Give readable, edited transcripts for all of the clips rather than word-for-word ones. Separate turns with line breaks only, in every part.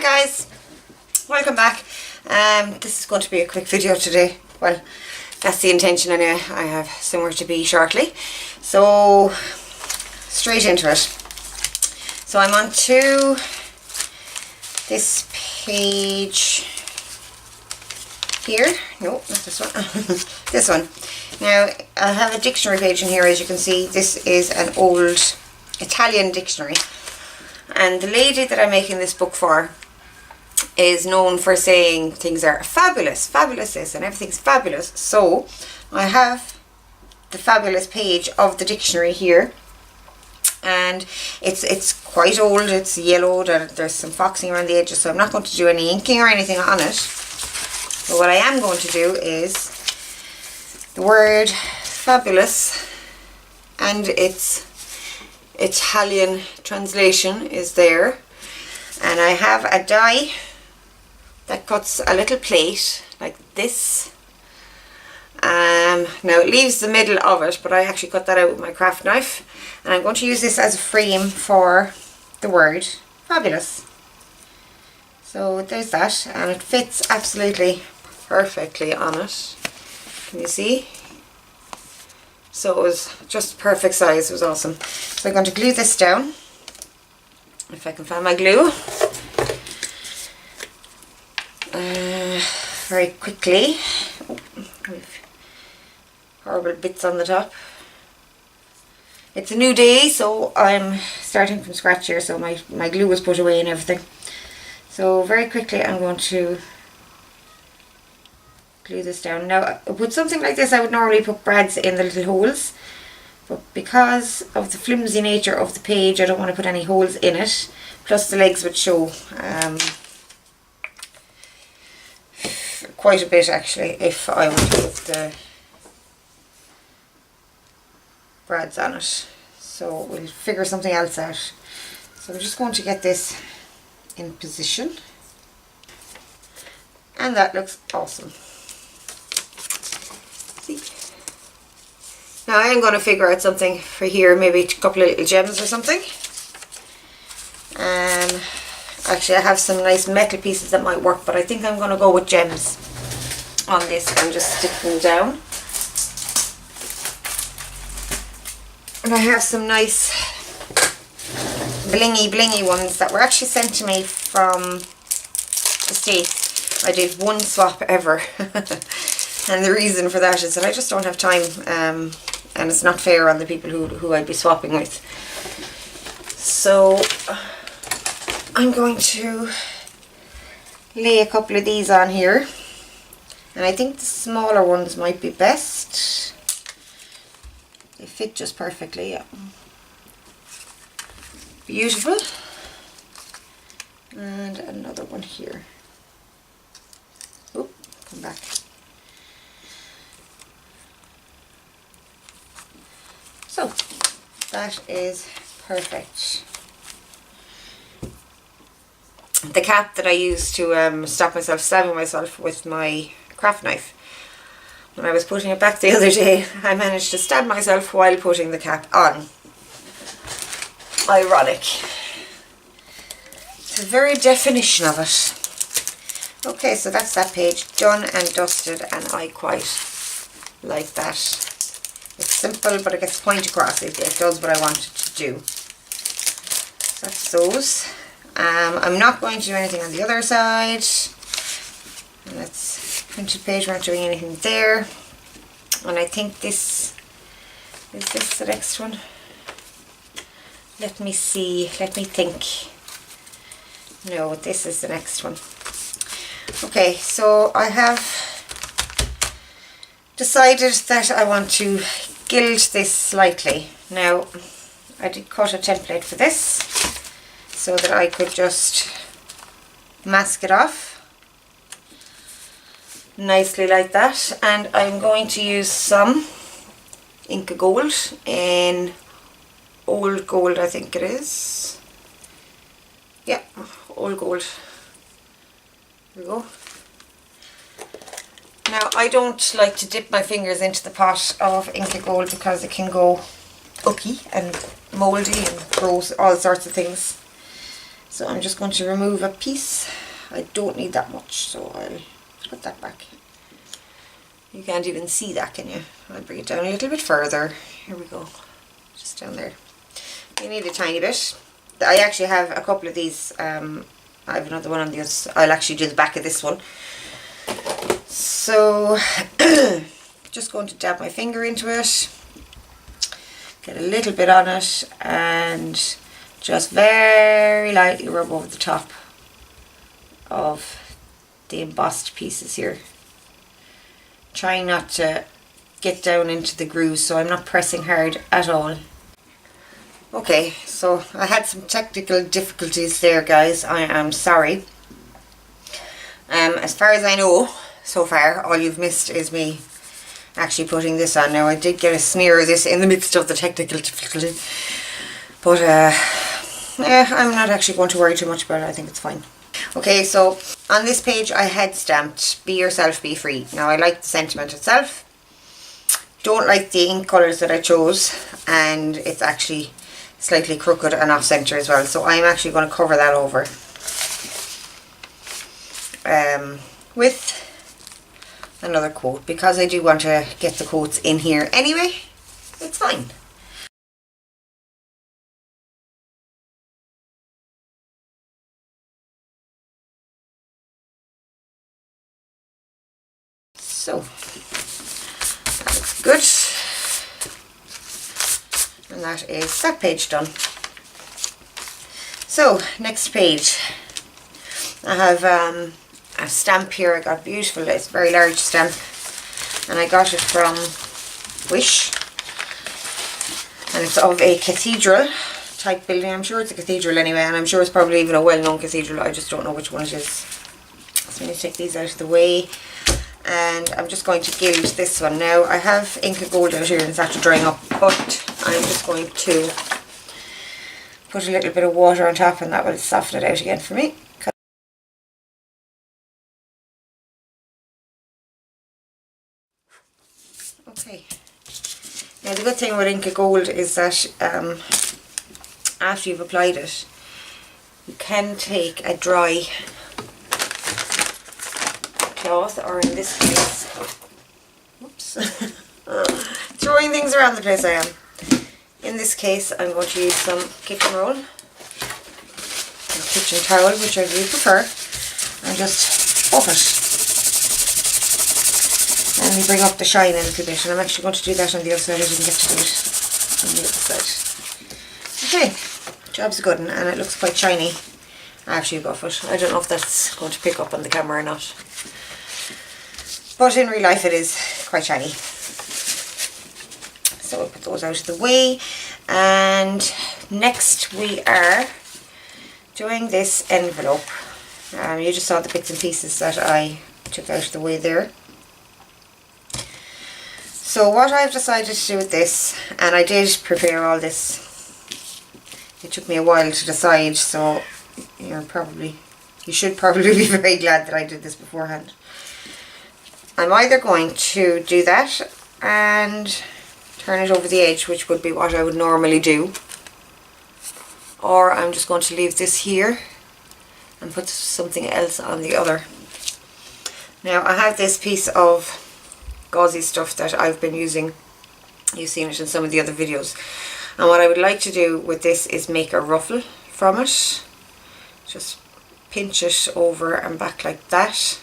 Hi guys, welcome back. This is going to be a quick video today. Well, that's the intention anyway. I have somewhere to be shortly. So, straight into it. So I'm on to this page here. No, not this one. This one. Now, I have a dictionary page in here, as you can see. This is an old Italian dictionary. And the lady that I'm making this book for is known for saying things are fabulous, fabulous this, and everything's fabulous. So I have the fabulous page of the dictionary here, and it's quite old. It's yellowed and there's some foxing around the edges, so I'm not going to do any inking or anything on it. But what I am going to do is the word fabulous and its Italian translation is there, and I have a die that cuts a little plate like this. Now it leaves the middle of it, but I actually cut that out with my craft knife, and I'm going to use this as a frame for the word fabulous. So there's that, and it fits absolutely perfectly on it. Can you see? So it was just perfect size. It was awesome. So I'm going to glue this down, if I can find my glue, very quickly. Oh, horrible bits on the top. It's a new day, so I'm starting from scratch here, so my glue was put away and everything. So very quickly I'm going to glue this down. Now with something like this I would normally put brads in the little holes, but because of the flimsy nature of the page I don't want to put any holes in it, plus the legs would show quite a bit actually if I were to put the brads on it. So we'll figure something else out. So I'm just going to get this in position, and that looks awesome. Now I am going to figure out something for here, maybe a couple of little gems or something. Actually I have some nice metal pieces that might work, but I think I'm going to go with gems on this and just stick them down. And I have some nice blingy ones that were actually sent to me from the States. I did one swap ever. And the reason for that is that I just don't have time, and it's not fair on the people who I'd be swapping with. So I'm going to lay a couple of these on here, and I think the smaller ones might be best. They fit just perfectly, yeah. Beautiful. And another one here. Oh, come back. So that is perfect. The cap that I used to stop myself stabbing myself with my craft knife, when I was putting it back the other day, I managed to stab myself while putting the cap on. Ironic. It's the very definition of it. Okay, so that's that page done and dusted, and I quite like that. It's simple, but it gets point across. It does what I want it to do. So that's those. I'm not going to do anything on the other side. And that's printed page. We're not doing anything there. And I think this is the next one. Let me see. Let me think. No, this is the next one. Okay, so I have decided that I want to gild this slightly. Now, I did cut a template for this so that I could just mask it off nicely like that, and I'm going to use some Inca Gold in Old Gold, I think it is. Yeah, Old Gold. There we go. Now I don't like to dip my fingers into the pot of Inca Gold because it can go ucky and mouldy and gross, all sorts of things. So I'm just going to remove a piece. I don't need that much, so I'll put that back. You can't even see that, can you? I'll bring it down a little bit further. Here we go. Just down there. You need a tiny bit. I actually have a couple of these. I have another one on the other side. I'll actually do the back of this one. So, just going to dab my finger into it. Get a little bit on it and just very lightly rub over the top of the embossed pieces here. Trying not to get down into the grooves, so I'm not pressing hard at all. Okay, so I had some technical difficulties there, guys. I am sorry. As far as I know, so far, all you've missed is me actually putting this on. Now, I did get a smear of this in the midst of the technical difficulty, but yeah, I'm not actually going to worry too much about it. I think it's fine. Okay, so on this page I had stamped "Be yourself, be free." Now, I like the sentiment itself. Don't like the ink colours that I chose, and it's actually slightly crooked and off centre as well, so I'm actually going to cover that over with another quote, because I do want to get the quotes in here anyway. It's fine. So that's good, and that is that page done. So next page, I have a stamp here. I got beautiful, it's a very large stamp, and I got it from Wish, and it's of a cathedral type building. I'm sure it's a cathedral anyway, and I'm sure it's probably even a well-known cathedral. I just don't know which one it is. So I'm going to take these out of the way, and I'm just going to gild this one. Now, I have ink of gold out here and it's after drying up, but I'm just going to put a little bit of water on top, and that will soften it out again for me. Okay, now the good thing with ink of gold is that after you've applied it, you can take a dry cloth, or in this case, whoops, throwing things around the place I am. In this case, I'm going to use some kitchen roll and kitchen towel, whichever you prefer, and just buff it. And we bring up the shine a little bit, and I'm actually going to do that on the other side. I didn't get to do it on the other side. Okay, job's a good one, and it looks quite shiny after you buff it. I don't know if that's going to pick up on the camera or not, but in real life it is quite shiny. So we'll put those out of the way, and next we are doing this envelope. You just saw the bits and pieces that I took out of the way there. So what I've decided to do with this, and I did prepare all this, it took me a while to decide, so you should probably be very glad that I did this beforehand. I'm either going to do that and turn it over the edge, which would be what I would normally do, or I'm just going to leave this here and put something else on the other. Now, I have this piece of gauzy stuff that I've been using. You've seen it in some of the other videos, and what I would like to do with this is make a ruffle from it. Just pinch it over and back like that,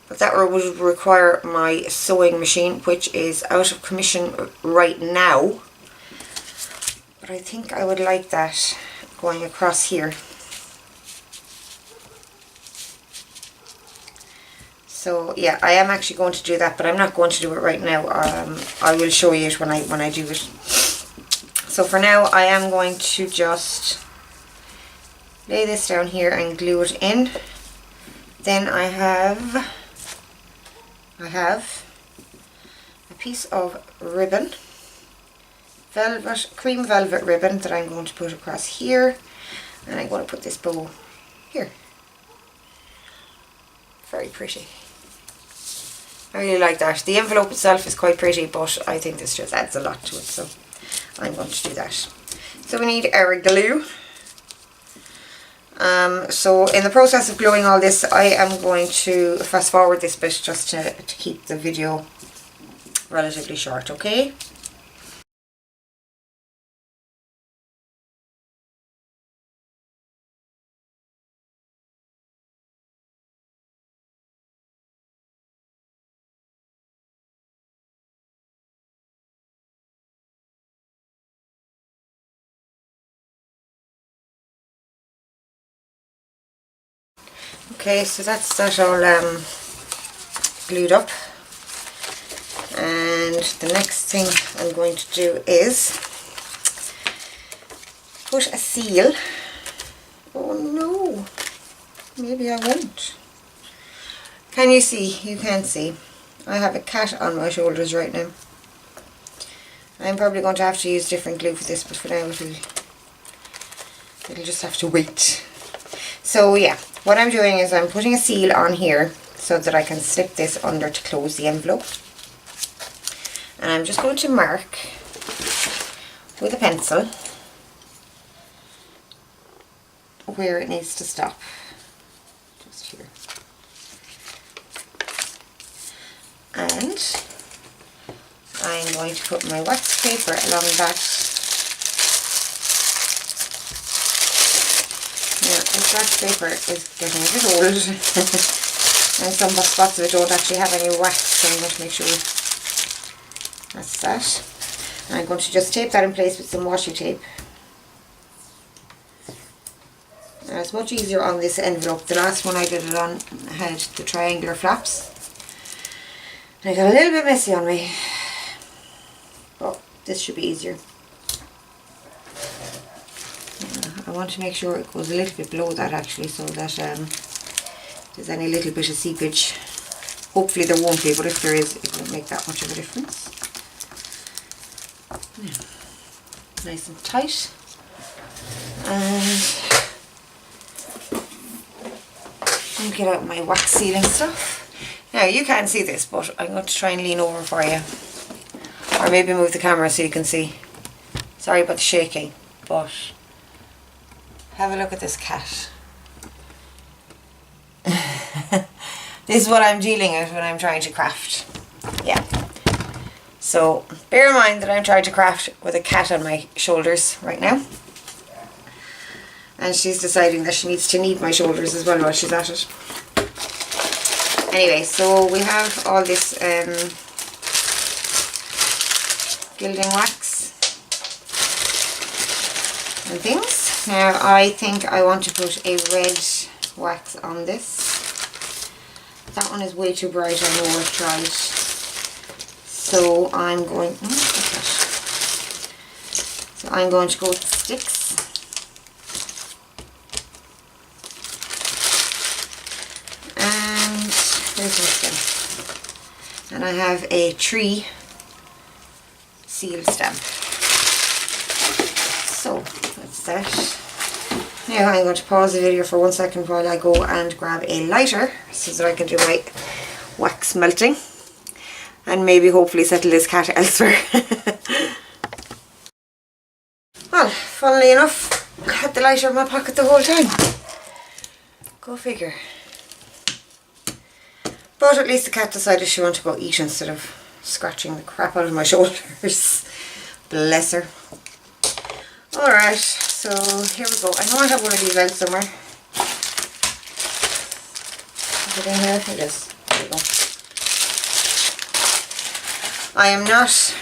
but that would require my sewing machine, which is out of commission right now, but I think I would like that going across here. So yeah, I am actually going to do that, but I'm not going to do it right now. I will show you it when I do it. So for now, I am going to just lay this down here and glue it in. Then I have a piece of ribbon, cream velvet ribbon, that I'm going to put across here, and I'm going to put this bow here. Very pretty. I really like that. The envelope itself is quite pretty, but I think this just adds a lot to it, so I'm going to do that. So we need our glue, So in the process of gluing all this, I am going to fast forward this bit just to keep the video relatively short, okay? Okay, so that's that all glued up, and the next thing I'm going to do is put a seal. Oh no, maybe I won't. Can you see? You can't see. I have a cat on my shoulders right now. I'm probably going to have to use different glue for this, but for now it'll just have to wait. So yeah, what I'm doing is I'm putting a seal on here so that I can slip this under to close the envelope. And I'm just going to mark with a pencil where it needs to stop. Just here. And I'm going to put my wax paper along that. Now, this wax paper is getting a bit old and some spots of it don't actually have any wax, so I'm going to make sure that's that. And I'm going to just tape that in place with some washi tape. And it's much easier on this envelope. The last one I did it on had the triangular flaps. And it got a little bit messy on me. But this should be easier. I want to make sure it goes a little bit below that actually, so that if there's any little bit of seepage. Hopefully there won't be, but if there is, it won't make that much of a difference. Yeah. Nice and tight. And I'll get out my wax sealing stuff. Now you can't see this, but I'm going to try and lean over for you. Or maybe move the camera so you can see. Sorry about the shaking, but have a look at this cat. This is what I'm dealing with when I'm trying to craft. Yeah. So bear in mind that I'm trying to craft with a cat on my shoulders right now. And she's deciding that she needs to knead my shoulders as well while she's at it. Anyway, so we have all this gilding wax and things. Now I think I want to put a red wax on this. That one is way too bright, I know I've tried. So I'm going, so I'm going to go with the sticks. And there's my stem. And I have a tree seal stamp. So that's that. Now I'm going to pause the video for 1 second while I go and grab a lighter so that I can do my wax melting and maybe hopefully settle this cat elsewhere. Well, funnily enough, I had the lighter in my pocket the whole time. Go figure. But at least the cat decided she wanted to go eat instead of scratching the crap out of my shoulders. Bless her. Alright, so here we go. I know I have one of these out somewhere. Is it in here? It is. There we go. I am not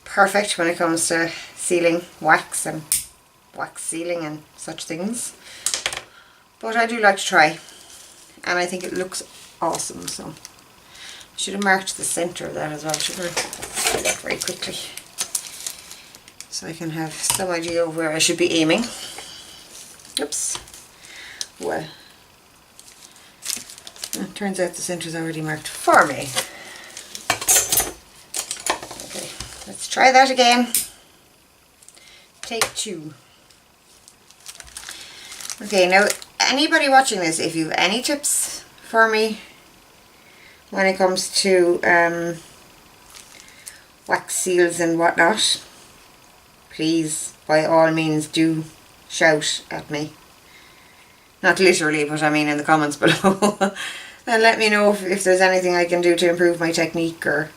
perfect when it comes to sealing wax and wax sealing and such things. But I do like to try. And I think it looks awesome, so I should have marked the centre of that as well, shouldn't I? Do that very quickly, so I can have some idea of where I should be aiming. Oops. Well, it turns out the centre is already marked for me. Okay, let's try that again. Take 2. Okay, now anybody watching this, if you have any tips for me when it comes to wax seals and whatnot, please by all means do shout at me. Not literally, but I mean in the comments below. And let me know if there's anything I can do to improve my technique, or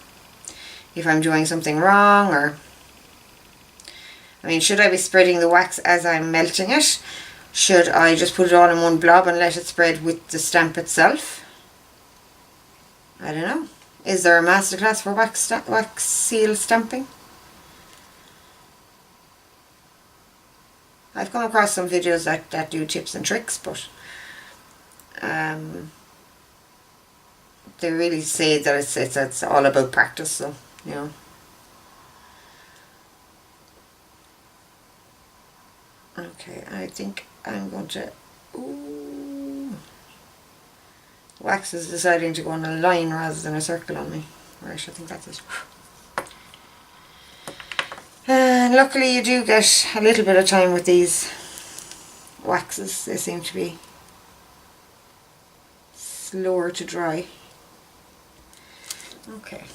if I'm doing something wrong, or... I mean, should I be spreading the wax as I'm melting it? Should I just put it all in one blob and let it spread with the stamp itself? I don't know. Is there a masterclass for wax seal stamping? I've come across some videos that do tips and tricks, but they really say that it's all about practice, so, you know. Okay, I think I'm going to... Ooh. Wax is deciding to go on a line rather than a circle on me. Right, I think that's it. And luckily you do get a little bit of time with these waxes. They seem to be slower to dry. Okay.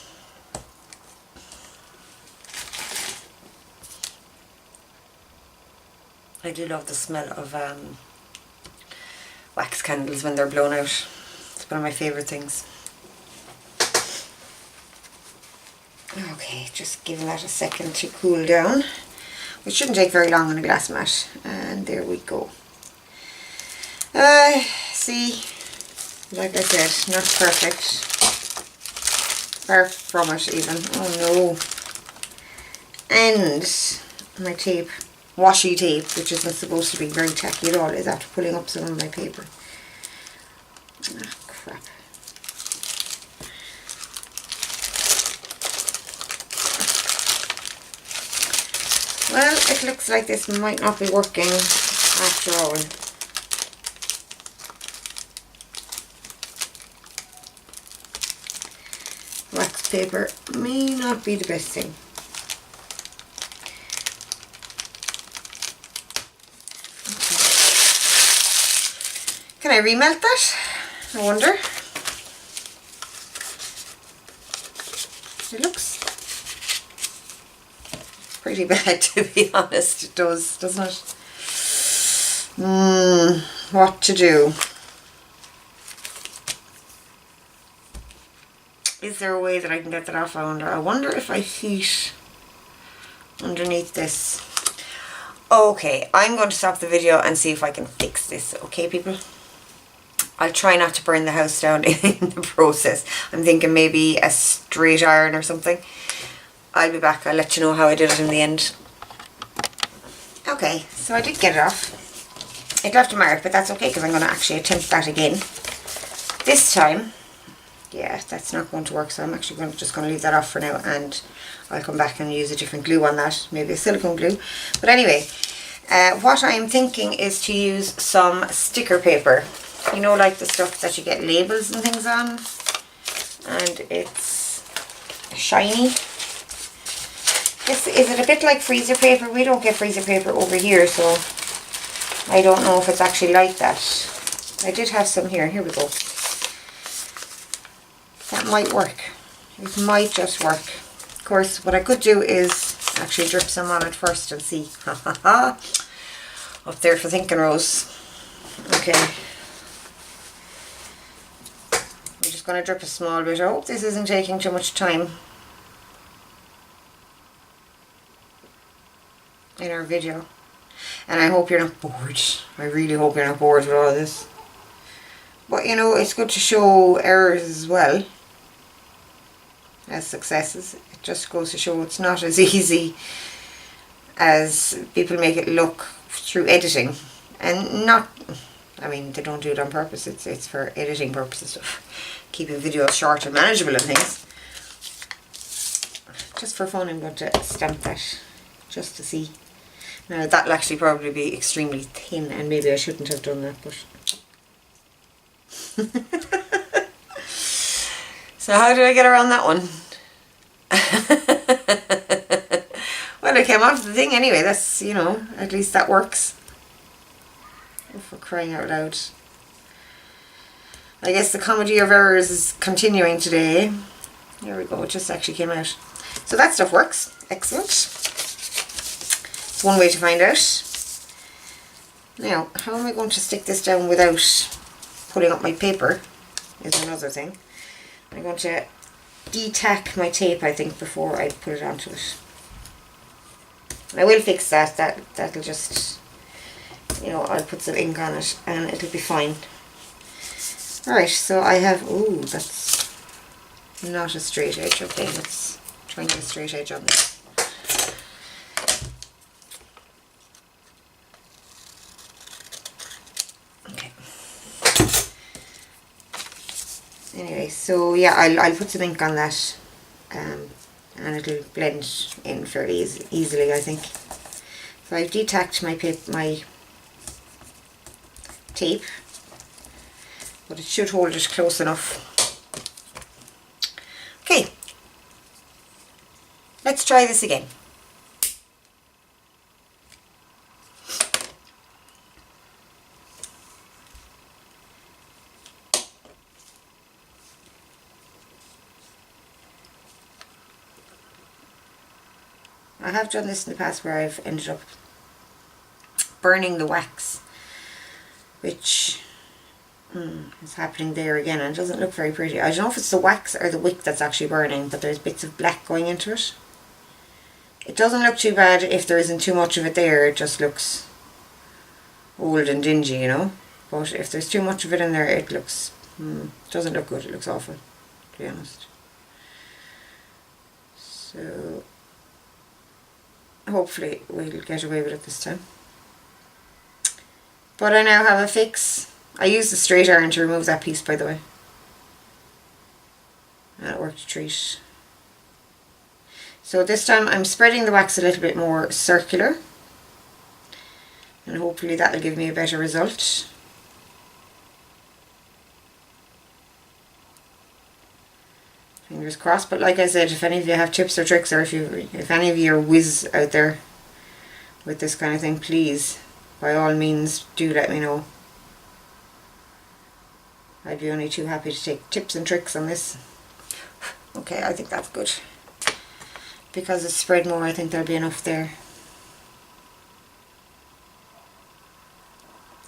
I do love the smell of wax candles when they're blown out. It's one of my favourite things. Okay, just giving that a second to cool down, which shouldn't take very long on a glass mat. And there we go. See, like I said, not perfect. Far from it even. Oh no. And my tape, washi tape, which isn't supposed to be very tacky at all, is after pulling up some of my paper. Ah, crap. Well, it looks like this might not be working after all. Wax paper may not be the best thing. Okay. Can I remelt that? I wonder. It looks pretty bad, to be honest. It does, doesn't it? What to do? Is there a way that I can get that off? I wonder if I heat underneath this. Okay, I'm going to stop the video and see if I can fix this. Okay, people? I'll try not to burn the house down in the process. I'm thinking maybe a straight iron or something. I'll be back. I'll let you know how I did it in the end. Okay, so I did get it off. It left a mark, but that's okay because I'm going to actually attempt that again. This time, yeah, that's not going to work, so I'm actually just going to leave that off for now, and I'll come back and use a different glue on that, maybe a silicone glue. But anyway, what I'm thinking is to use some sticker paper. You know, like the stuff that you get labels and things on, and it's shiny. Is it a bit like freezer paper? We don't get freezer paper over here, so I don't know if it's actually like that. I did have some here. Here we go. That might work. It might just work. Of course, what I could do is actually drip some on it first and see. Ha ha ha. Up there for thinking, Rose. Okay. I'm just going to drip a small bit. I hope this isn't taking too much time in our video. And I hope you're not bored. I really hope you're not bored with all of this. But you know, it's good to show errors as well as successes. It just goes to show it's not as easy as people make it look through editing. And not, I mean, they don't do it on purpose. It's for editing purposes, keeping videos short and manageable and things. Just for fun, I'm going to stamp that just to see. Now that'll actually probably be extremely thin, and maybe I shouldn't have done that, but so how did I get around that one? Well, I came off the thing anyway. That's, you know, at least that works. Oh, for crying out loud. I guess the comedy of errors is continuing today. There we go, it just actually came out. So that stuff works. Excellent. It's one way to find out. Now, how am I going to stick this down without pulling up my paper is another thing. I'm going to de-tack my tape, I think, before I put it onto it. I will fix that. That'll just, you know, I'll put some ink on it and it'll be fine. Alright, so I have, ooh, that's not a straight edge. Okay, let's try and get a straight edge on this. Okay. Anyway, so yeah, I'll put some ink on that, and it'll blend in fairly easily, I think. So I've de-tacked my tape, but it should hold it close enough. Okay, let's try this again. I have done this in the past where I've ended up burning the wax, which is happening there again, and it doesn't look very pretty. I don't know if it's the wax or the wick that's actually burning, but there's bits of black going into it. It doesn't look too bad if there isn't too much of it there, it just looks old and dingy, you know. But if there's too much of it in there, it looks, doesn't look good, it looks awful, to be honest. So hopefully we'll get away with it this time. But I now have a fix. I used the straight iron to remove that piece, by the way. That worked a treat. So this time I'm spreading the wax a little bit more circular, and hopefully that'll give me a better result. Fingers crossed. But like I said, if any of you have tips or tricks, or if any of you are whiz out there with this kind of thing, please, by all means, do let me know. I'd be only too happy to take tips and tricks on this. Okay, I think that's good. Because it's spread more, I think there'll be enough there.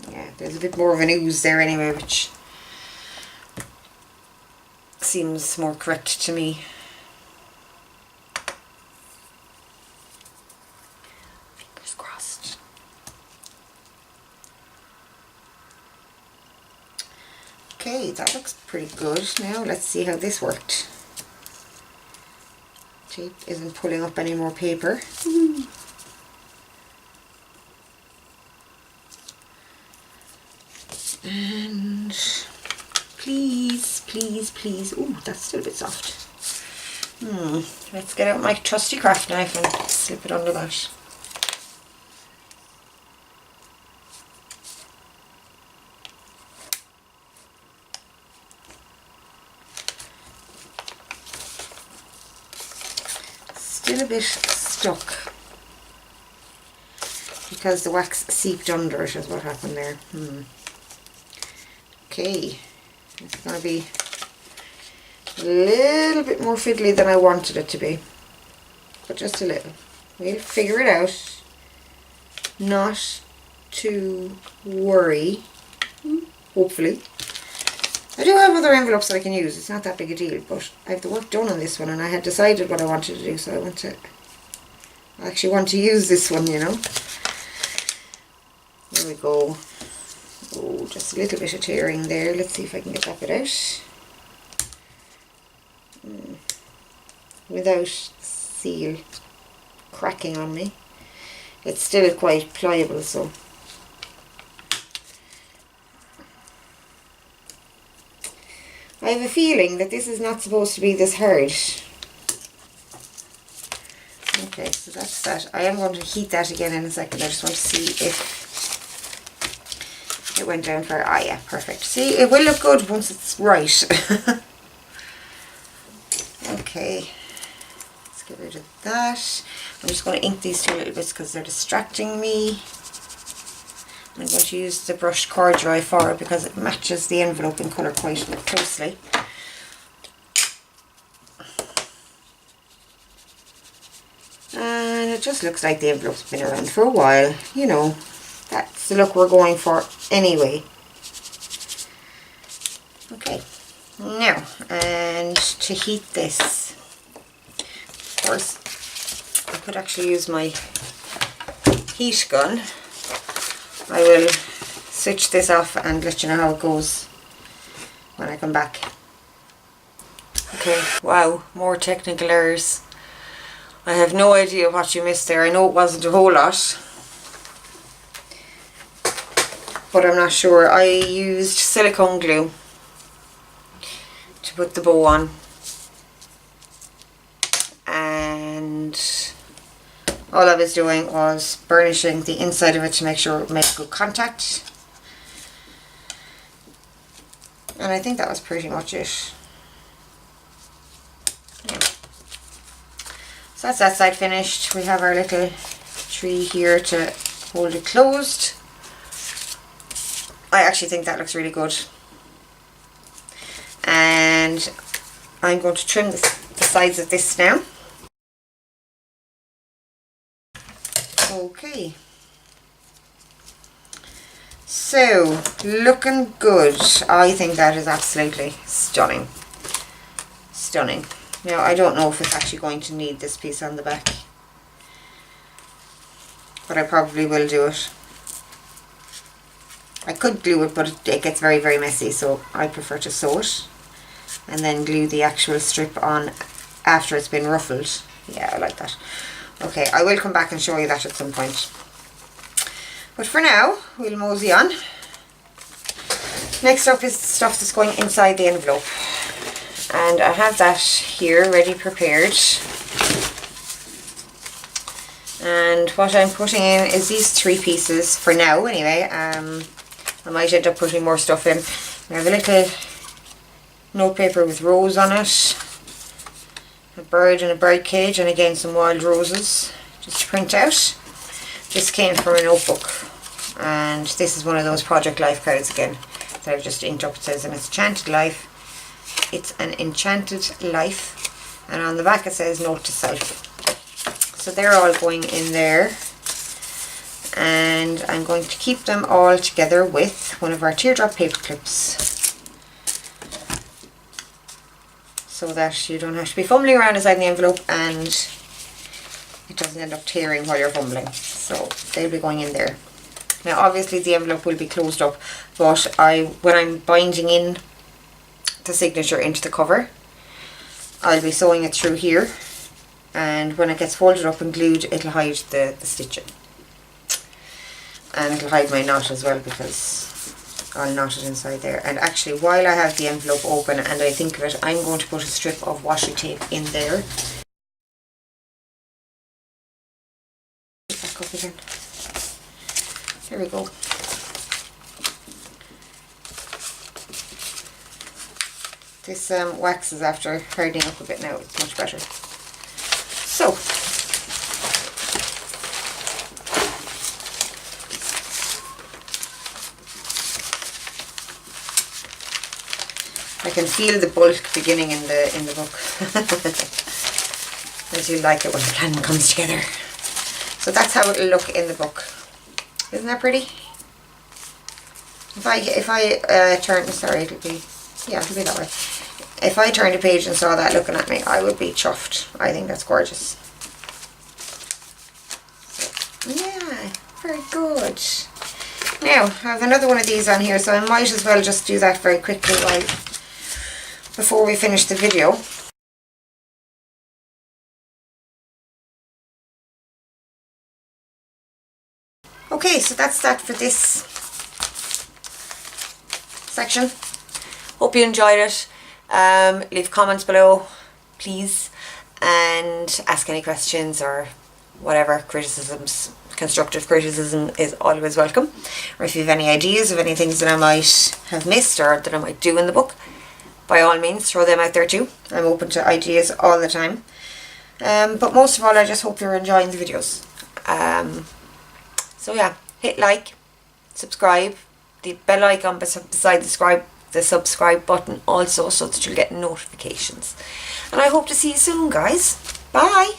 Yeah, there's a bit more of an ooze there anyway, which seems more correct to me. Fingers crossed. Okay, that looks pretty good. Now let's see how this worked. Tape isn't pulling up any more paper. And please, please, please. Ooh, that's still a bit soft. Let's get out my trusty craft knife and slip it under that. Still a bit stuck because the wax seeped under it is what happened there. Okay, it's going to be a little bit more fiddly than I wanted it to be, but just a little. We'll figure it out. Not to worry, hopefully. I do have other envelopes that I can use, it's not that big a deal, but I have the work done on this one and I had decided what I wanted to do, so I actually want to use this one, you know. There we go. Oh, just a little bit of tearing there. Let's see if I can get that bit out. Without seal cracking on me. It's still quite pliable, so. I have a feeling that this is not supposed to be this hard. Okay, so that's that. I am going to heat that again in a second. I just want to see if it went down for, ah yeah, perfect. See, it will look good once it's right. Okay, let's get rid of that. I'm just going to ink these two little bits because they're distracting me. I'm going to use the brushed corduroy for it because it matches the envelope in colour quite closely. And it just looks like the envelope's been around for a while, you know. That's the look we're going for anyway. Okay, now, and to heat this, of course, I could actually use my heat gun. I will switch this off and let you know how it goes when I come back. Okay, wow, more technical errors. I have no idea what you missed there. I know it wasn't a whole lot, but I'm not sure. I used silicone glue to put the bow on, and all I was doing was burnishing the inside of it to make sure it made good contact, and I think that was pretty much it. Yeah. So that's that side finished. We have our little tree here to hold it closed. I actually think that looks really good. And I'm going to trim the sides of this now. Okay. So, looking good. I think that is absolutely stunning. Stunning. Now, I don't know if it's actually going to need this piece on the back, but I probably will do it. I could glue it, but it gets very, very messy, so I prefer to sew it and then glue the actual strip on after it's been ruffled. Yeah, I like that. Okay, I will come back and show you that at some point. But for now, we'll mosey on. Next up is stuff that's going inside the envelope. And I have that here ready prepared. And what I'm putting in is these 3 pieces for now anyway. I might end up putting more stuff in. We have a little note paper with rose on it, a bird in a bird cage, and again some wild roses just to print out. This came from a notebook, and this is one of those Project Life cards again that I've just inked up. It says an enchanted life. It's an enchanted life, and on the back it says note to self. So they're all going in there, and I'm going to keep them all together with one of our teardrop paper clips, so that you don't have to be fumbling around inside the envelope and it doesn't end up tearing while you're fumbling. So they'll be going in there. Now obviously the envelope will be closed up, but when I'm binding in the signature into the cover, I'll be sewing it through here, and when it gets folded up and glued, it'll hide the stitching, and it'll hide my knot as well, because I'll knot it inside there. And actually, while I have the envelope open and I think of it, I'm going to put a strip of washi tape in there. Back up again. There we go. This wax is after hardening up a bit now. It's much better. So, I can feel the bulk beginning in the book. As you like it when the plan comes together. So that's how it'll look in the book. Isn't that pretty? If I turn, sorry, it'll be that way. If I turned a page and saw that looking at me, I would be chuffed. I think that's gorgeous. Yeah, very good. Now, I have another one of these on here, so I might as well just do that very quickly before we finish the video. Okay, so that's that for this section. Hope you enjoyed it. Leave comments below, please, and ask any questions or whatever, criticisms. Constructive criticism is always welcome. Or if you have any ideas of any things that I might have missed or that I might do in the book, by all means throw them out there too. I'm open to ideas all the time. But most of all, I just hope you're enjoying the videos. So yeah, hit like, subscribe, the bell icon beside the subscribe button also, so that you'll get notifications. And I hope to see you soon, guys. Bye!